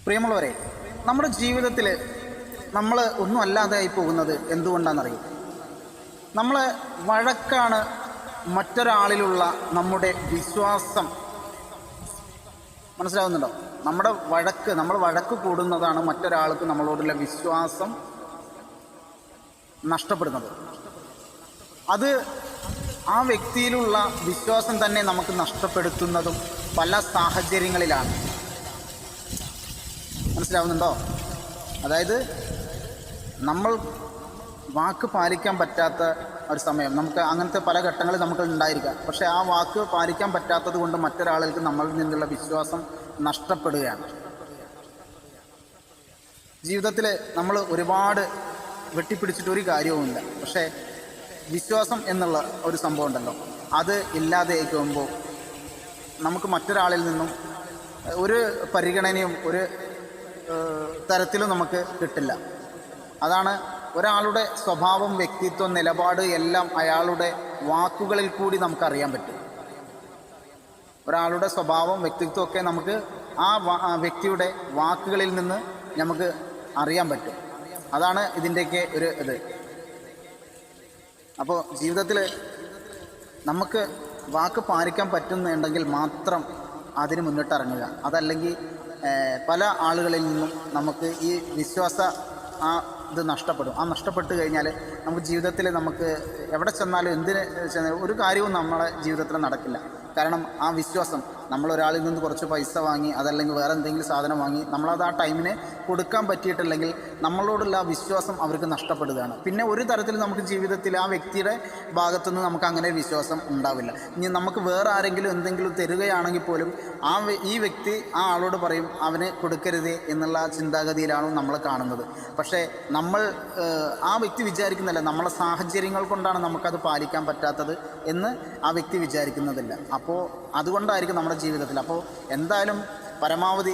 പ്രിയമുള്ളവരെ, നമ്മുടെ ജീവിതത്തിൽ നമ്മൾ ഒന്നും അല്ലാതെയായി പോകുന്നത് എന്തുകൊണ്ടാണെന്നറിയും? നമ്മൾ വഴക്കാണ് മറ്റൊരാളിലുള്ള നമ്മുടെ വിശ്വാസം. മനസ്സിലാവുന്നുണ്ടോ? നമ്മൾ വഴക്ക് കൂടുന്നതാണ് മറ്റൊരാൾക്ക് നമ്മളോടുള്ള വിശ്വാസം നഷ്ടപ്പെടുന്നത്. അത് ആ വ്യക്തിയിലുള്ള വിശ്വാസം തന്നെ നമുക്ക് നഷ്ടപ്പെടുത്തുന്നതും പല സാഹചര്യങ്ങളിലാണ്. മനസ്സിലാവുന്നുണ്ടോ? അതായത് നമ്മൾ വാക്ക് പാലിക്കാൻ പറ്റാത്ത ഒരു സമയം, നമുക്ക് അങ്ങനത്തെ പല ഘട്ടങ്ങളിൽ നമുക്ക് ഉണ്ടായിരിക്കാം. പക്ഷേ ആ വാക്ക് പാലിക്കാൻ പറ്റാത്തത് കൊണ്ട് മറ്റൊരാൾക്ക് നമ്മളിൽ നിന്നുള്ള വിശ്വാസം നഷ്ടപ്പെടുകയാണ്. ജീവിതത്തിൽ നമ്മൾ ഒരുപാട് വെട്ടിപ്പിടിച്ചിട്ട് ഒരു കാര്യവുമില്ല. പക്ഷേ വിശ്വാസം എന്നുള്ള ഒരു സംഭവം ഉണ്ടല്ലോ, അത് ഇല്ലാതെയാകുമ്പോൾ നമുക്ക് മറ്റൊരാളിൽ നിന്നും ഒരു പരിഗണനയും ഒരു തരത്തിലും നമുക്ക് കിട്ടില്ല. അതാണ് ഒരാളുടെ സ്വഭാവം, വ്യക്തിത്വം, നിലപാട് എല്ലാം അയാളുടെ വാക്കുകളിൽ കൂടി നമുക്കറിയാൻ പറ്റും. ഒരാളുടെ സ്വഭാവം, വ്യക്തിത്വം ഒക്കെ നമുക്ക് ആ വ്യക്തിയുടെ വാക്കുകളിൽ നിന്ന് നമുക്ക് അറിയാൻ പറ്റും. അതാണ് ഇതിൻ്റെയൊക്കെ ഒരു ഇത്. അപ്പോൾ ജീവിതത്തിൽ നമുക്ക് വാക്ക് പാലിക്കാൻ പറ്റുന്നുണ്ടെങ്കിൽ മാത്രം അതിന് മുന്നിട്ടിറങ്ങുക. അതല്ലെങ്കിൽ പല ആളുകളിൽ നിന്നും നമുക്ക് ഈ ഇത് നഷ്ടപ്പെടും. ആ നഷ്ടപ്പെട്ട് കഴിഞ്ഞാൽ നമുക്ക് ജീവിതത്തിൽ നമുക്ക് എവിടെ ചെന്നാലും ഒരു കാര്യവും നമ്മളെ ജീവിതത്തിൽ നടക്കില്ല. കാരണം ആ വിശ്വാസം, നമ്മളൊരാളിൽ നിന്ന് കുറച്ച് പൈസ വാങ്ങി, അതല്ലെങ്കിൽ വേറെ എന്തെങ്കിലും സാധനം വാങ്ങി നമ്മളത് ആ ടൈമിന് കൊടുക്കാൻ പറ്റിയിട്ടില്ലെങ്കിൽ നമ്മളോടുള്ള ആ വിശ്വാസം അവർക്ക് നഷ്ടപ്പെടുകയാണ്. പിന്നെ ഒരു തരത്തിൽ നമുക്ക് ജീവിതത്തിൽ ആ വ്യക്തിയുടെ ഭാഗത്തുനിന്ന് നമുക്ക് അങ്ങനെ വിശ്വാസം ഉണ്ടാവില്ല. ഇനി നമുക്ക് വേറെ ആരെങ്കിലും എന്തെങ്കിലും തരികയാണെങ്കിൽ പോലും ഈ വ്യക്തി ആ ആളോട് പറയും അവന് കൊടുക്കരുതേ എന്നുള്ള ചിന്താഗതിയിലാണ് നമ്മൾ കാണുന്നത്. പക്ഷേ നമ്മൾ ആ വ്യക്തി വിചാരിക്കുന്നില്ല, നമ്മളെ സാഹചര്യങ്ങൾ കൊണ്ടാണ് നമുക്കത് പാലിക്കാൻ പറ്റാത്തത് എന്ന് ആ വ്യക്തി വിചാരിക്കുന്നതില്ല. അപ്പോൾ അതുകൊണ്ടായിരിക്കും നമ്മുടെ ജീവിതത്തിൽ. അപ്പോൾ എന്തായാലും പരമാവധി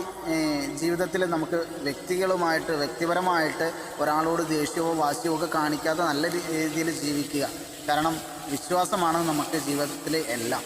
ജീവിതത്തിൽ നമുക്ക് വ്യക്തിപരമായിട്ട് ഒരാളോട് ദേഷ്യമോ വാശിയോ ഒക്കെ കാണിക്കാതെ നല്ല രീതിയിൽ ജീവിക്കുക. കാരണം വിശ്വാസമാണ് നമുക്ക് ജീവിതത്തിൽ എല്ലാം.